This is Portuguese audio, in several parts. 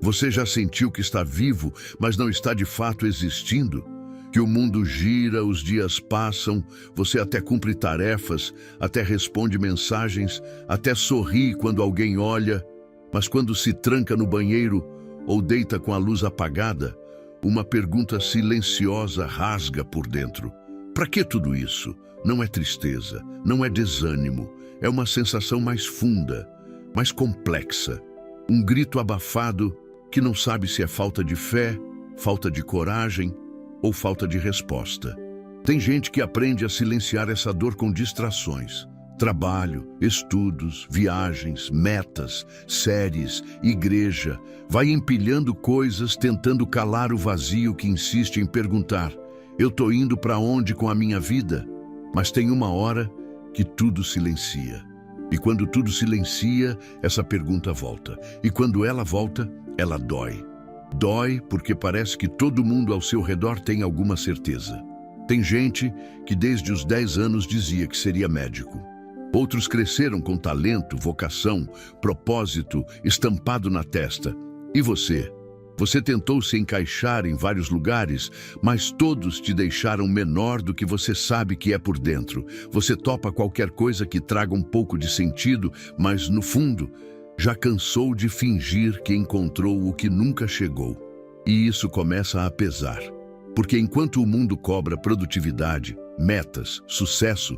Você já sentiu que está vivo, mas não está de fato existindo? Que o mundo gira, os dias passam, você até cumpre tarefas, até responde mensagens, até sorri quando alguém olha, mas quando se tranca no banheiro ou deita com a luz apagada, uma pergunta silenciosa rasga por dentro. Para que tudo isso? Não é tristeza, não é desânimo, é uma sensação mais funda, mais complexa. Um grito abafado que não sabe se é falta de fé, falta de coragem ou falta de resposta. Tem gente que aprende a silenciar essa dor com distrações. Trabalho, estudos, viagens, metas, séries, igreja. Vai empilhando coisas tentando calar o vazio que insiste em perguntar: eu tô indo para onde com a minha vida? Mas tem uma hora que tudo silencia. E quando tudo silencia, essa pergunta volta. E quando ela volta, ela dói. Dói porque parece que todo mundo ao seu redor tem alguma certeza. Tem gente que desde os 10 anos dizia que seria médico. Outros cresceram com talento, vocação, propósito estampado na testa. E você? Você tentou se encaixar em vários lugares, mas todos te deixaram menor do que você sabe que é por dentro. Você topa qualquer coisa que traga um pouco de sentido, mas no fundo, já cansou de fingir que encontrou o que nunca chegou. E isso começa a pesar. Porque enquanto o mundo cobra produtividade, metas, sucesso,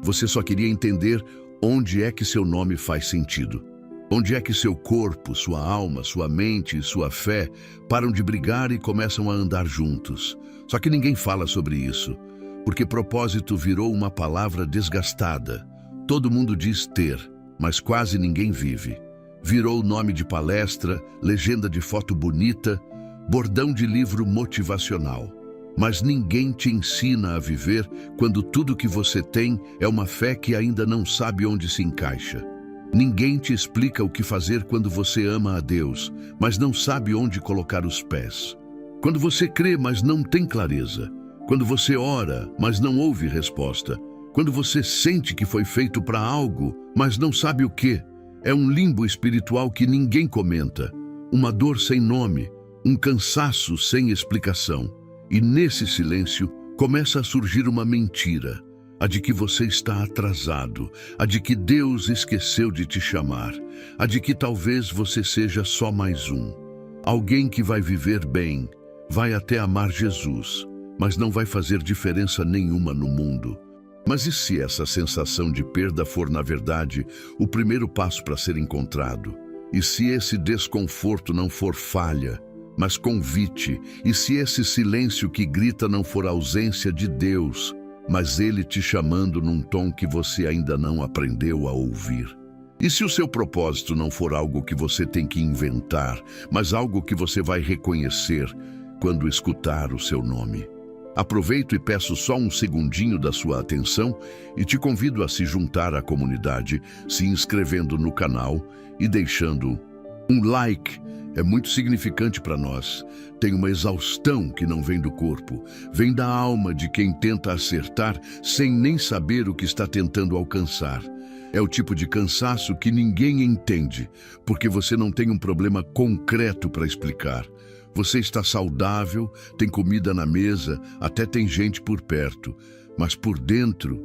você só queria entender onde é que seu nome faz sentido. Onde é que seu corpo, sua alma, sua mente e sua fé param de brigar e começam a andar juntos. Só que ninguém fala sobre isso, porque propósito virou uma palavra desgastada. Todo mundo diz ter, mas quase ninguém vive. Virou nome de palestra, legenda de foto bonita, bordão de livro motivacional. Mas ninguém te ensina a viver quando tudo que você tem é uma fé que ainda não sabe onde se encaixa. Ninguém te explica o que fazer quando você ama a Deus, mas não sabe onde colocar os pés. Quando você crê, mas não tem clareza. Quando você ora, mas não ouve resposta. Quando você sente que foi feito para algo, mas não sabe o que. É um limbo espiritual que ninguém comenta. Uma dor sem nome, um cansaço sem explicação. E nesse silêncio começa a surgir uma mentira, a de que você está atrasado, a de que Deus esqueceu de te chamar, a de que talvez você seja só mais um. Alguém que vai viver bem, vai até amar Jesus, mas não vai fazer diferença nenhuma no mundo. Mas e se essa sensação de perda for, na verdade, o primeiro passo para ser encontrado? E se esse desconforto não for falha, mas convite? E se esse silêncio que grita não for ausência de Deus, mas Ele te chamando num tom que você ainda não aprendeu a ouvir? E se o seu propósito não for algo que você tem que inventar, mas algo que você vai reconhecer quando escutar o seu nome? Aproveito e peço só um segundinho da sua atenção e te convido a se juntar à comunidade, se inscrevendo no canal e deixando um like. É muito significante para nós. Tem uma exaustão que não vem do corpo, vem da alma de quem tenta acertar sem nem saber o que está tentando alcançar. É o tipo de cansaço que ninguém entende, porque você não tem um problema concreto para explicar. Você está saudável, tem comida na mesa, até tem gente por perto, mas por dentro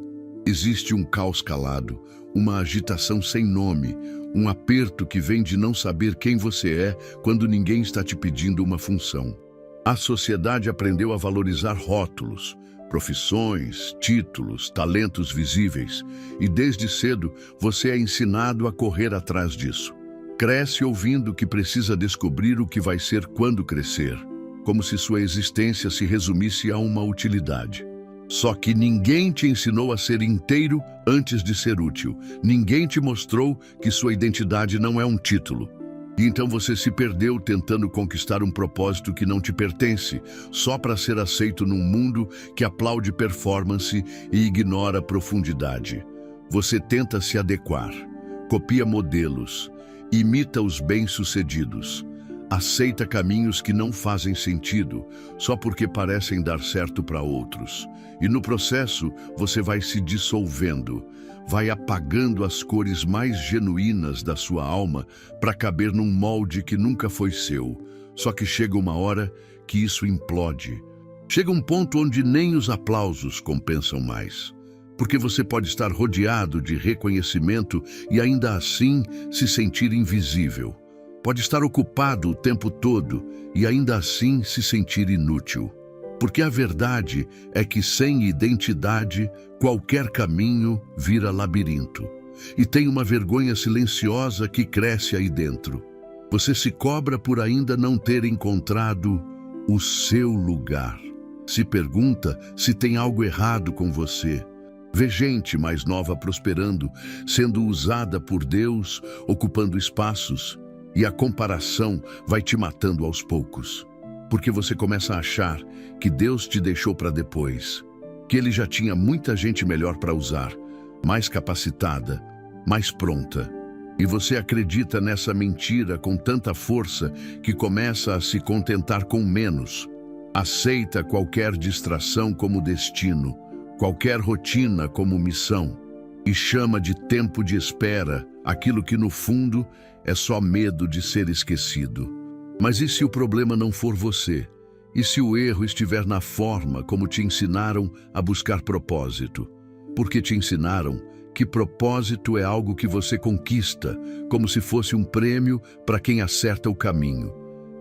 existe um caos calado, uma agitação sem nome, um aperto que vem de não saber quem você é quando ninguém está te pedindo uma função. A sociedade aprendeu a valorizar rótulos, profissões, títulos, talentos visíveis, e desde cedo você é ensinado a correr atrás disso. Cresce ouvindo que precisa descobrir o que vai ser quando crescer, como se sua existência se resumisse a uma utilidade. Só que ninguém te ensinou a ser inteiro antes de ser útil. Ninguém te mostrou que sua identidade não é um título. E então você se perdeu tentando conquistar um propósito que não te pertence, só para ser aceito num mundo que aplaude performance e ignora profundidade. Você tenta se adequar, copia modelos, imita os bem-sucedidos, aceita caminhos que não fazem sentido, só porque parecem dar certo para outros. E no processo, você vai se dissolvendo. vai apagando as cores mais genuínas da sua alma para caber num molde que nunca foi seu. Só que chega uma hora que isso implode. Chega um ponto onde nem os aplausos compensam mais. Porque você pode estar rodeado de reconhecimento e ainda assim se sentir invisível. Pode estar ocupado o tempo todo e ainda assim se sentir inútil. Porque a verdade é que sem identidade, qualquer caminho vira labirinto. E tem uma vergonha silenciosa que cresce aí dentro. Você se cobra por ainda não ter encontrado o seu lugar. Se pergunta se tem algo errado com você. Vê gente mais nova prosperando, sendo usada por Deus, ocupando espaços, e a comparação vai te matando aos poucos. Porque você começa a achar que Deus te deixou para depois, que Ele já tinha muita gente melhor para usar, mais capacitada, mais pronta. E você acredita nessa mentira com tanta força que começa a se contentar com menos. Aceita qualquer distração como destino, qualquer rotina como missão, e chama de tempo de espera aquilo que no fundo é só medo de ser esquecido. Mas e se o problema não for você? E se o erro estiver na forma como te ensinaram a buscar propósito? Porque te ensinaram que propósito é algo que você conquista, como se fosse um prêmio para quem acerta o caminho.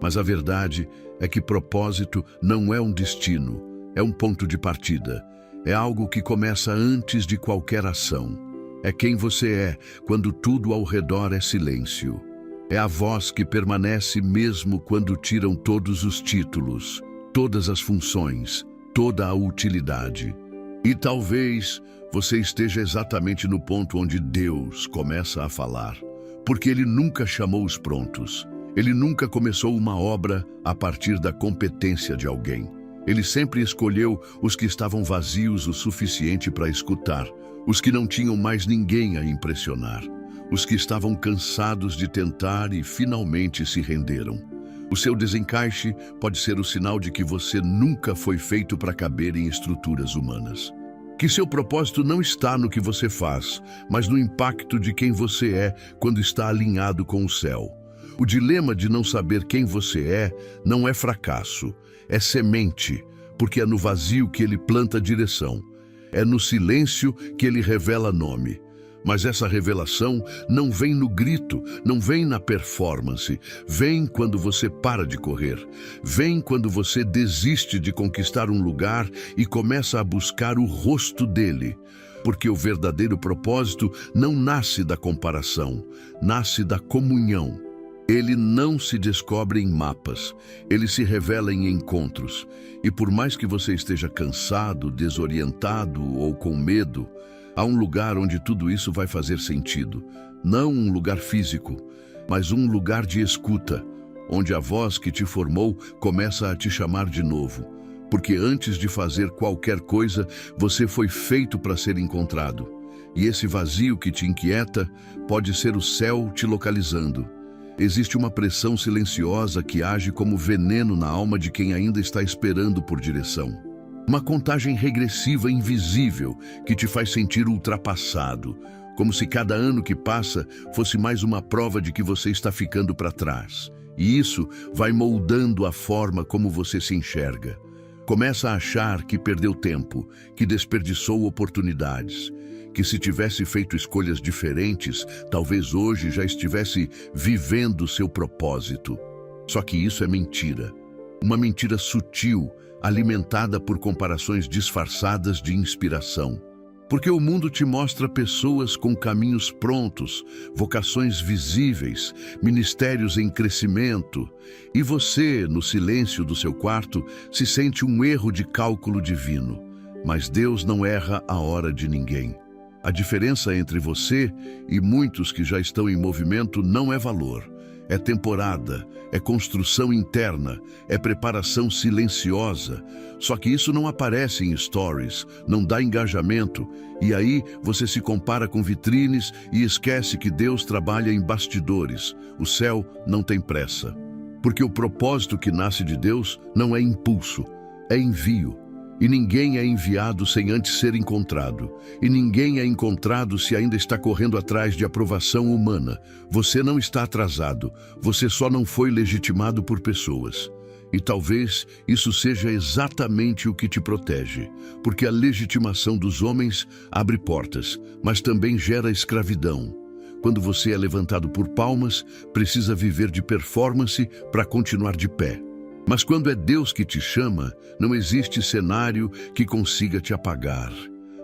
Mas a verdade é que propósito não é um destino, é um ponto de partida. É algo que começa antes de qualquer ação. É quem você é quando tudo ao redor é silêncio. É a voz que permanece mesmo quando tiram todos os títulos, todas as funções, toda a utilidade. E talvez você esteja exatamente no ponto onde Deus começa a falar, porque Ele nunca chamou os prontos. Ele nunca começou uma obra a partir da competência de alguém. Ele sempre escolheu os que estavam vazios o suficiente para escutar, os que não tinham mais ninguém a impressionar, os que estavam cansados de tentar e finalmente se renderam. O seu desencaixe pode ser o sinal de que você nunca foi feito para caber em estruturas humanas. Que seu propósito não está no que você faz, mas no impacto de quem você é quando está alinhado com o céu. O dilema de não saber quem você é não é fracasso, é semente, porque é no vazio que ele planta direção. É no silêncio que ele revela nome. Mas essa revelação não vem no grito, não vem na performance. Vem quando você para de correr. Vem quando você desiste de conquistar um lugar e começa a buscar o rosto dele. Porque o verdadeiro propósito não nasce da comparação, nasce da comunhão. Ele não se descobre em mapas, ele se revela em encontros. E por mais que você esteja cansado, desorientado ou com medo, há um lugar onde tudo isso vai fazer sentido. Não um lugar físico, mas um lugar de escuta, onde a voz que te formou começa a te chamar de novo. Porque antes de fazer qualquer coisa, você foi feito para ser encontrado. E esse vazio que te inquieta pode ser o céu te localizando. Existe uma pressão silenciosa que age como veneno na alma de quem ainda está esperando por direção. Uma contagem regressiva invisível que te faz sentir ultrapassado, como se cada ano que passa fosse mais uma prova de que você está ficando para trás. E isso vai moldando a forma como você se enxerga. Começa a achar que perdeu tempo, que desperdiçou oportunidades, que se tivesse feito escolhas diferentes, talvez hoje já estivesse vivendo seu propósito. Só que isso é mentira. Uma mentira sutil, alimentada por comparações disfarçadas de inspiração. Porque o mundo te mostra pessoas com caminhos prontos, vocações visíveis, ministérios em crescimento, e você, no silêncio do seu quarto, se sente um erro de cálculo divino. Mas Deus não erra a hora de ninguém. A diferença entre você e muitos que já estão em movimento não é valor. É temporada, é construção interna, é preparação silenciosa. Só que isso não aparece em stories, não dá engajamento, e aí você se compara com vitrines e esquece que Deus trabalha em bastidores. O céu não tem pressa. Porque o propósito que nasce de Deus não é impulso, é envio. E ninguém é enviado sem antes ser encontrado. E ninguém é encontrado se ainda está correndo atrás de aprovação humana. Você não está atrasado, você só não foi legitimado por pessoas. E talvez isso seja exatamente o que te protege, porque a legitimação dos homens abre portas, mas também gera escravidão. Quando você é levantado por palmas, precisa viver de performance para continuar de pé. Mas quando é Deus que te chama, não existe cenário que consiga te apagar.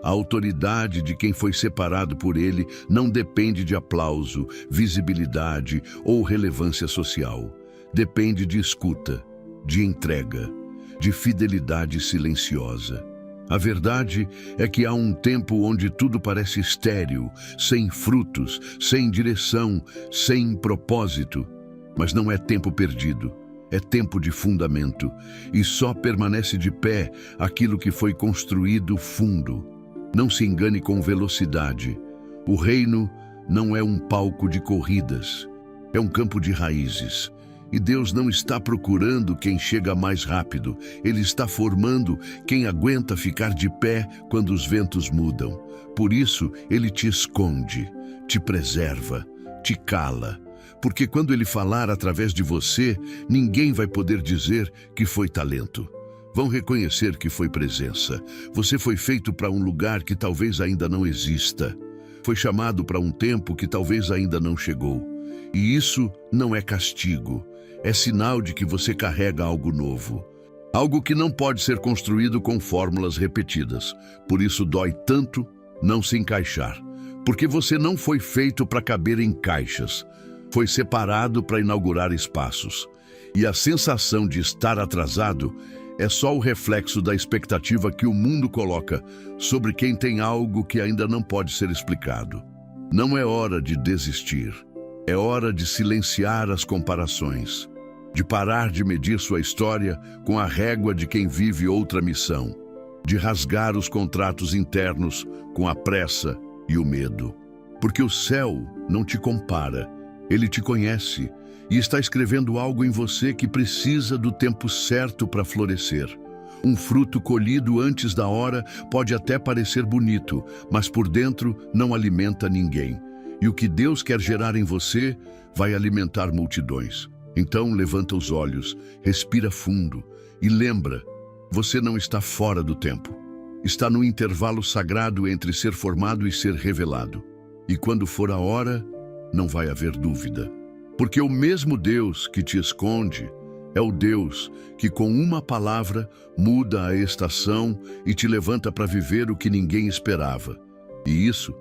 A autoridade de quem foi separado por Ele não depende de aplauso, visibilidade ou relevância social. Depende de escuta, de entrega, de fidelidade silenciosa. A verdade é que há um tempo onde tudo parece estéril, sem frutos, sem direção, sem propósito. Mas não é tempo perdido. É tempo de fundamento, e só permanece de pé aquilo que foi construído fundo. Não se engane com velocidade. O reino não é um palco de corridas, é um campo de raízes. E Deus não está procurando quem chega mais rápido, Ele está formando quem aguenta ficar de pé quando os ventos mudam. Por isso, Ele te esconde, te preserva, te cala. Porque quando Ele falar através de você, ninguém vai poder dizer que foi talento. Vão reconhecer que foi presença. Você foi feito para um lugar que talvez ainda não exista. Foi chamado para um tempo que talvez ainda não chegou. E isso não é castigo. É sinal de que você carrega algo novo. Algo que não pode ser construído com fórmulas repetidas. Por isso dói tanto não se encaixar. Porque você não foi feito para caber em caixas. Foi separado para inaugurar espaços. E a sensação de estar atrasado é só o reflexo da expectativa que o mundo coloca sobre quem tem algo que ainda não pode ser explicado. Não é hora de desistir. É hora de silenciar as comparações, de parar de medir sua história com a régua de quem vive outra missão, de rasgar os contratos internos com a pressa e o medo. Porque o céu não te compara. Ele te conhece e está escrevendo algo em você que precisa do tempo certo para florescer. Um fruto colhido antes da hora pode até parecer bonito, mas por dentro não alimenta ninguém. E o que Deus quer gerar em você vai alimentar multidões. Então levanta os olhos, respira fundo e lembra, você não está fora do tempo. Está no intervalo sagrado entre ser formado e ser revelado. E quando for a hora, não vai haver dúvida. Porque o mesmo Deus que te esconde é o Deus que com uma palavra muda a estação e te levanta para viver o que ninguém esperava. E isso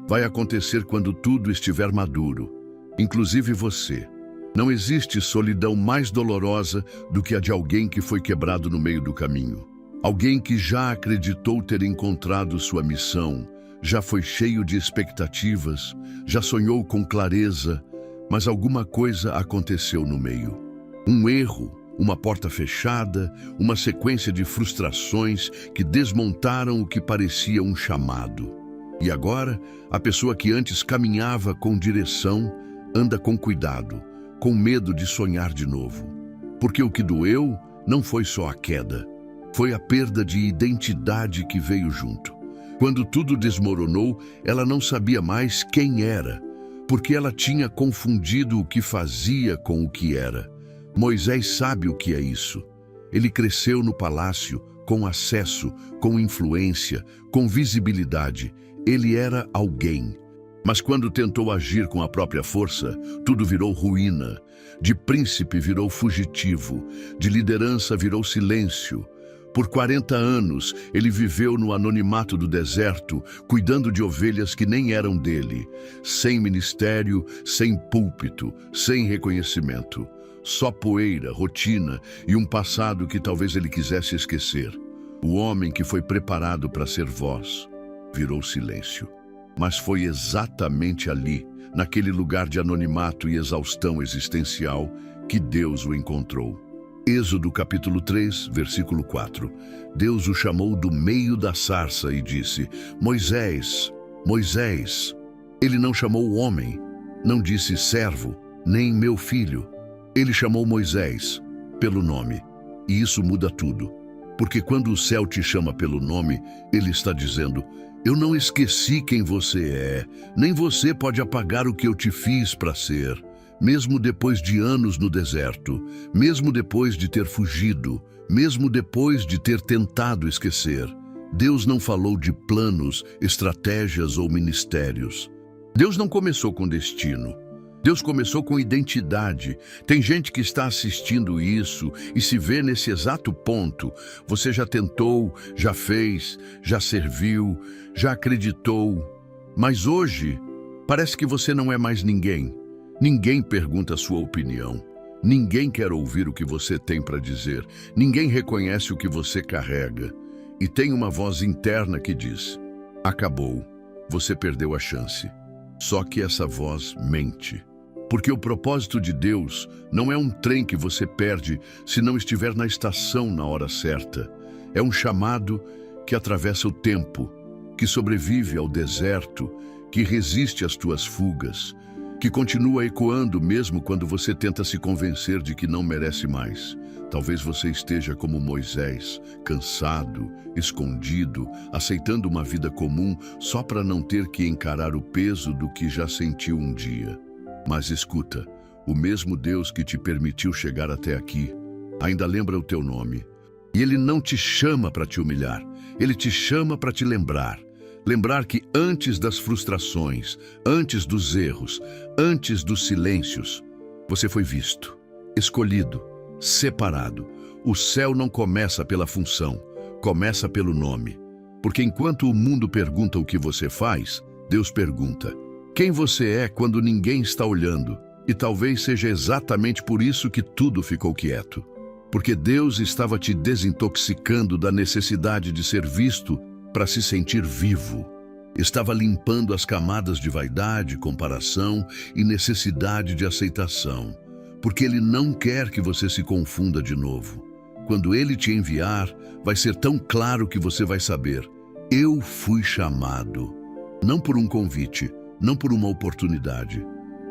vai acontecer quando tudo estiver maduro, inclusive você. Não existe solidão mais dolorosa do que a de alguém que foi quebrado no meio do caminho. Alguém que já acreditou ter encontrado sua missão, já foi cheio de expectativas, já sonhou com clareza, mas alguma coisa aconteceu no meio. Um erro, uma porta fechada, uma sequência de frustrações que desmontaram o que parecia um chamado. E agora, a pessoa que antes caminhava com direção, anda com cuidado, com medo de sonhar de novo. Porque o que doeu não foi só a queda, foi a perda de identidade que veio junto. Quando tudo desmoronou, ela não sabia mais quem era, porque ela tinha confundido o que fazia com o que era. Moisés sabe o que é isso. Ele cresceu no palácio, com acesso, com influência, com visibilidade. Ele era alguém. Mas quando tentou agir com a própria força, tudo virou ruína. De príncipe virou fugitivo, de liderança virou silêncio. Por 40 anos, ele viveu no anonimato do deserto, cuidando de ovelhas que nem eram dele, sem ministério, sem púlpito, sem reconhecimento. Só poeira, rotina e um passado que talvez ele quisesse esquecer. O homem que foi preparado para ser voz, virou silêncio. Mas foi exatamente ali, naquele lugar de anonimato e exaustão existencial, que Deus o encontrou. Êxodo capítulo 3, versículo 4. Deus o chamou do meio da sarça e disse: Moisés, Moisés. Ele não chamou o homem, não disse servo, nem meu filho. Ele chamou Moisés pelo nome. E isso muda tudo. Porque quando o céu te chama pelo nome, ele está dizendo: eu não esqueci quem você é, nem você pode apagar o que eu te fiz para ser. Mesmo depois de anos no deserto, mesmo depois de ter fugido, mesmo depois de ter tentado esquecer, Deus não falou de planos, estratégias ou ministérios. Deus não começou com destino. Deus começou com identidade. Tem gente que está assistindo isso e se vê nesse exato ponto. Você já tentou, já fez, já serviu, já acreditou. Mas hoje, parece que você não é mais ninguém. Ninguém pergunta a sua opinião. Ninguém quer ouvir o que você tem para dizer. Ninguém reconhece o que você carrega. E tem uma voz interna que diz: acabou, você perdeu a chance. Só que essa voz mente. Porque o propósito de Deus não é um trem que você perde se não estiver na estação na hora certa. É um chamado que atravessa o tempo, que sobrevive ao deserto, que resiste às tuas fugas, que continua ecoando mesmo quando você tenta se convencer de que não merece mais. Talvez você esteja como Moisés, cansado, escondido, aceitando uma vida comum só para não ter que encarar o peso do que já sentiu um dia. Mas escuta, o mesmo Deus que te permitiu chegar até aqui ainda lembra o teu nome. E Ele não te chama para te humilhar, Ele te chama para te lembrar. Lembrar que antes das frustrações, antes dos erros, antes dos silêncios, você foi visto, escolhido, separado. O céu não começa pela função, começa pelo nome. Porque enquanto o mundo pergunta o que você faz, Deus pergunta: quem você é quando ninguém está olhando? E talvez seja exatamente por isso que tudo ficou quieto. Porque Deus estava te desintoxicando da necessidade de ser visto para se sentir vivo. Estava limpando as camadas de vaidade, comparação e necessidade de aceitação. Porque Ele não quer que você se confunda de novo. Quando Ele te enviar, vai ser tão claro que você vai saber: eu fui chamado. Não por um convite, não por uma oportunidade,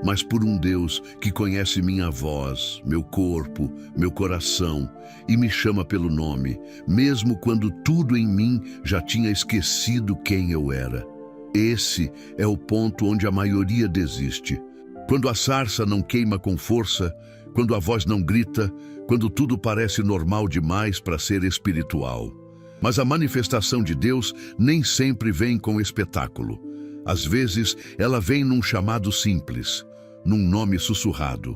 mas por um Deus que conhece minha voz, meu corpo, meu coração e me chama pelo nome, mesmo quando tudo em mim já tinha esquecido quem eu era. Esse é o ponto onde a maioria desiste. Quando a sarça não queima com força, quando a voz não grita, quando tudo parece normal demais para ser espiritual. Mas a manifestação de Deus nem sempre vem com espetáculo. Às vezes, ela vem num chamado simples, num nome sussurrado,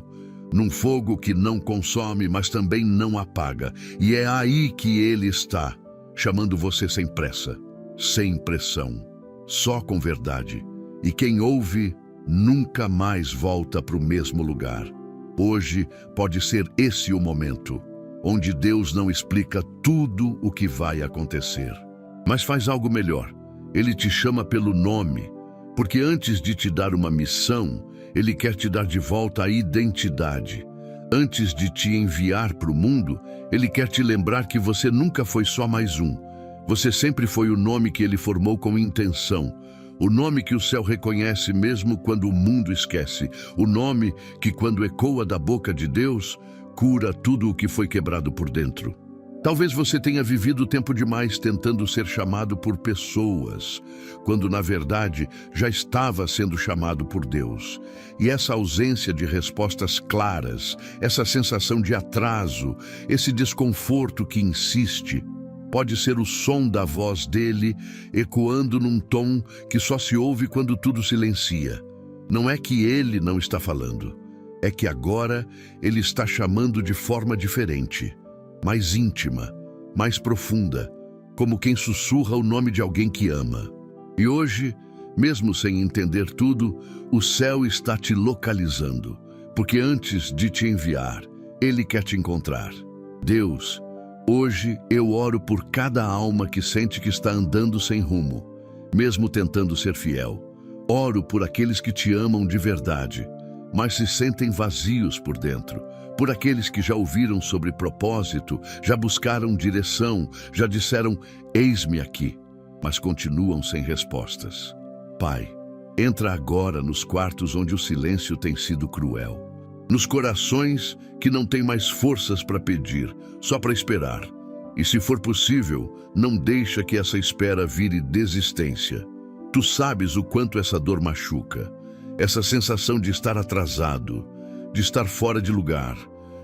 num fogo que não consome, mas também não apaga. E é aí que Ele está, chamando você sem pressa, sem pressão, só com verdade. E quem ouve nunca mais volta para o mesmo lugar. Hoje pode ser esse o momento, onde Deus não explica tudo o que vai acontecer, mas faz algo melhor. Ele te chama pelo nome, porque antes de te dar uma missão, Ele quer te dar de volta a identidade. Antes de te enviar para o mundo, Ele quer te lembrar que você nunca foi só mais um. Você sempre foi o nome que Ele formou com intenção. O nome que o céu reconhece mesmo quando o mundo esquece. O nome que, quando ecoa da boca de Deus, cura tudo o que foi quebrado por dentro. Talvez você tenha vivido tempo demais tentando ser chamado por pessoas, quando na verdade já estava sendo chamado por Deus. E essa ausência de respostas claras, essa sensação de atraso, esse desconforto que insiste, pode ser o som da voz dele ecoando num tom que só se ouve quando tudo silencia. Não é que ele não está falando, é que agora ele está chamando de forma diferente, mais íntima, mais profunda, como quem sussurra o nome de alguém que ama. E hoje, mesmo sem entender tudo, o céu está te localizando, porque antes de te enviar, Ele quer te encontrar. Deus, hoje eu oro por cada alma que sente que está andando sem rumo, mesmo tentando ser fiel. Oro por aqueles que te amam de verdade, mas se sentem vazios por dentro. Por aqueles que já ouviram sobre propósito, já buscaram direção, já disseram: eis-me aqui, mas continuam sem respostas. Pai, entra agora nos quartos onde o silêncio tem sido cruel, nos corações que não têm mais forças para pedir, só para esperar. E se for possível, não deixa que essa espera vire desistência. Tu sabes o quanto essa dor machuca, essa sensação de estar atrasado, de estar fora de lugar,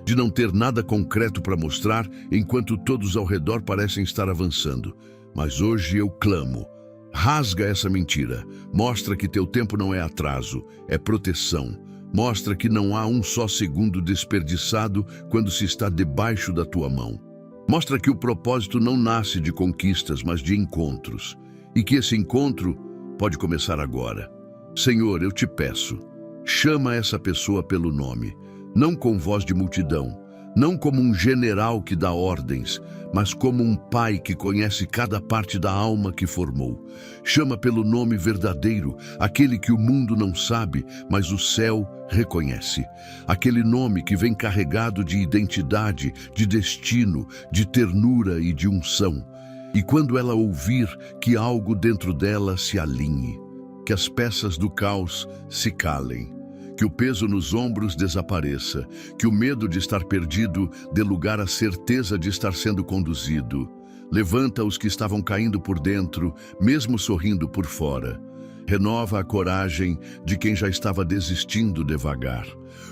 de não ter nada concreto para mostrar enquanto todos ao redor parecem estar avançando. Mas hoje eu clamo, rasga essa mentira, mostra que teu tempo não é atraso, é proteção. Mostra que não há um só segundo desperdiçado quando se está debaixo da tua mão. Mostra que o propósito não nasce de conquistas, mas de encontros. E que esse encontro pode começar agora. Senhor, eu te peço, chama essa pessoa pelo nome, não com voz de multidão, não como um general que dá ordens, mas como um pai que conhece cada parte da alma que formou. Chama pelo nome verdadeiro, aquele que o mundo não sabe, mas o céu reconhece. Aquele nome que vem carregado de identidade, de destino, de ternura e de unção. E quando ela ouvir, que algo dentro dela se alinhe, que as peças do caos se calem, que o peso nos ombros desapareça, que o medo de estar perdido dê lugar à certeza de estar sendo conduzido. Levanta os que estavam caindo por dentro, mesmo sorrindo por fora. Renova a coragem de quem já estava desistindo devagar.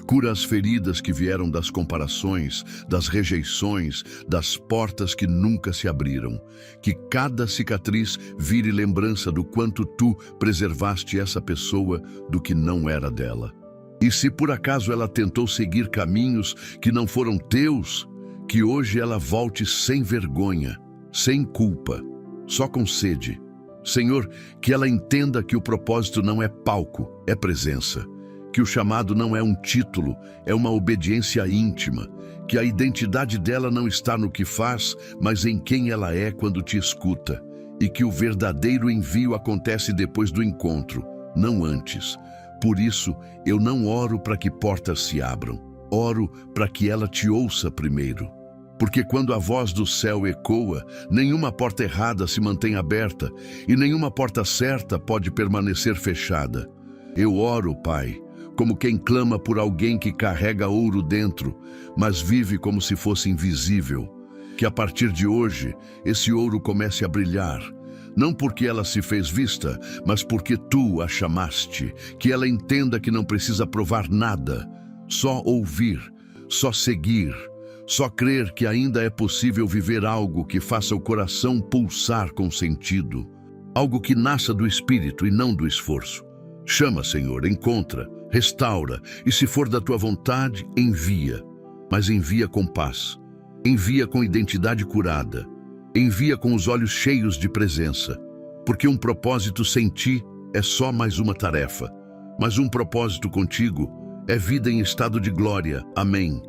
Cura as feridas que vieram das comparações, das rejeições, das portas que nunca se abriram. Que cada cicatriz vire lembrança do quanto tu preservaste essa pessoa do que não era dela. E se por acaso ela tentou seguir caminhos que não foram teus, que hoje ela volte sem vergonha, sem culpa, só com sede. Senhor, que ela entenda que o propósito não é palco, é presença. Que o chamado não é um título, é uma obediência íntima. Que a identidade dela não está no que faz, mas em quem ela é quando te escuta. E que o verdadeiro envio acontece depois do encontro, não antes. Por isso, eu não oro para que portas se abram. Oro para que ela te ouça primeiro. Porque quando a voz do céu ecoa, nenhuma porta errada se mantém aberta e nenhuma porta certa pode permanecer fechada. Eu oro, Pai, como quem clama por alguém que carrega ouro dentro, mas vive como se fosse invisível. Que a partir de hoje, esse ouro comece a brilhar. Não porque ela se fez vista, mas porque tu a chamaste. Que ela entenda que não precisa provar nada, só ouvir, só seguir. Só crer que ainda é possível viver algo que faça o coração pulsar com sentido. Algo que nasça do espírito e não do esforço. Chama, Senhor, encontra, restaura, e se for da tua vontade, envia. Mas envia com paz. Envia com identidade curada. Envia com os olhos cheios de presença. Porque um propósito sem ti é só mais uma tarefa. Mas um propósito contigo é vida em estado de glória. Amém.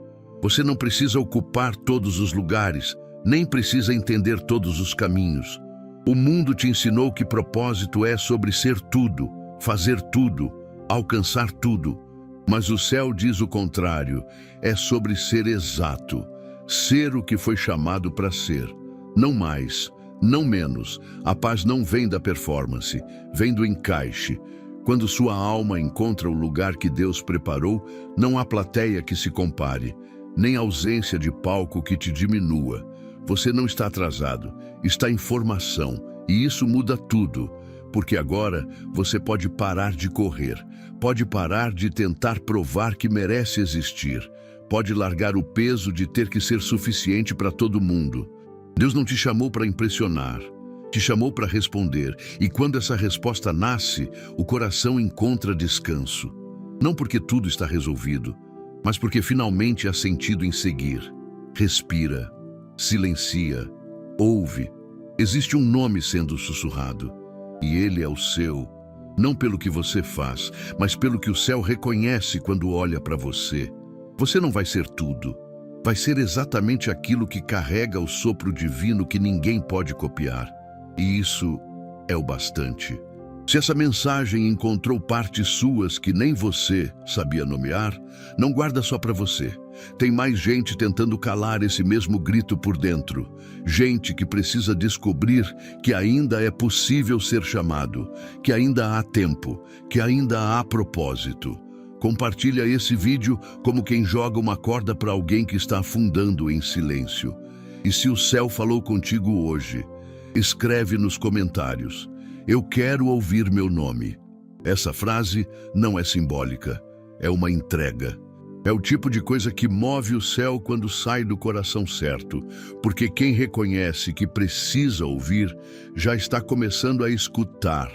Você não precisa ocupar todos os lugares, nem precisa entender todos os caminhos. O mundo te ensinou que propósito é sobre ser tudo, fazer tudo, alcançar tudo. Mas o céu diz o contrário, é sobre ser exato, ser o que foi chamado para ser. Não mais, não menos. A paz não vem da performance, vem do encaixe. Quando sua alma encontra o lugar que Deus preparou, não há plateia que se compare. Nem ausência de palco que te diminua. Você não está atrasado, está em formação, e isso muda tudo, porque agora você pode parar de correr, pode parar de tentar provar que merece existir, pode largar o peso de ter que ser suficiente para todo mundo. Deus não te chamou para impressionar, te chamou para responder, e quando essa resposta nasce, o coração encontra descanso. Não porque tudo está resolvido, mas porque finalmente há sentido em seguir. Respira, silencia, ouve. Existe um nome sendo sussurrado, e ele é o seu, não pelo que você faz, mas pelo que o céu reconhece quando olha para você. Você não vai ser tudo, vai ser exatamente aquilo que carrega o sopro divino que ninguém pode copiar. E isso é o bastante. Se essa mensagem encontrou partes suas que nem você sabia nomear, não guarda só para você. Tem mais gente tentando calar esse mesmo grito por dentro. Gente que precisa descobrir que ainda é possível ser chamado, que ainda há tempo, que ainda há propósito. Compartilha esse vídeo como quem joga uma corda para alguém que está afundando em silêncio. E se o céu falou contigo hoje, escreve nos comentários: eu quero ouvir meu nome. Essa frase não é simbólica, é uma entrega. É o tipo de coisa que move o céu quando sai do coração certo, porque quem reconhece que precisa ouvir já está começando a escutar.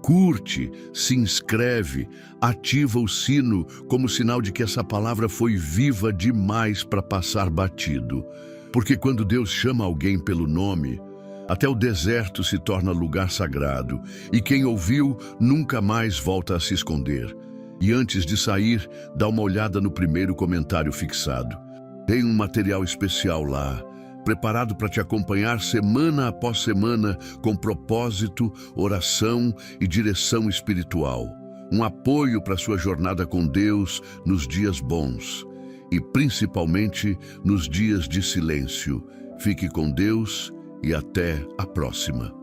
Curte, se inscreve, ativa o sino como sinal de que essa palavra foi viva demais para passar batido. Porque quando Deus chama alguém pelo nome, até o deserto se torna lugar sagrado, e quem ouviu nunca mais volta a se esconder. E antes de sair, dá uma olhada no primeiro comentário fixado. Tem um material especial lá, preparado para te acompanhar semana após semana, com propósito, oração e direção espiritual. Um apoio para sua jornada com Deus nos dias bons e principalmente nos dias de silêncio. Fique com Deus e até a próxima.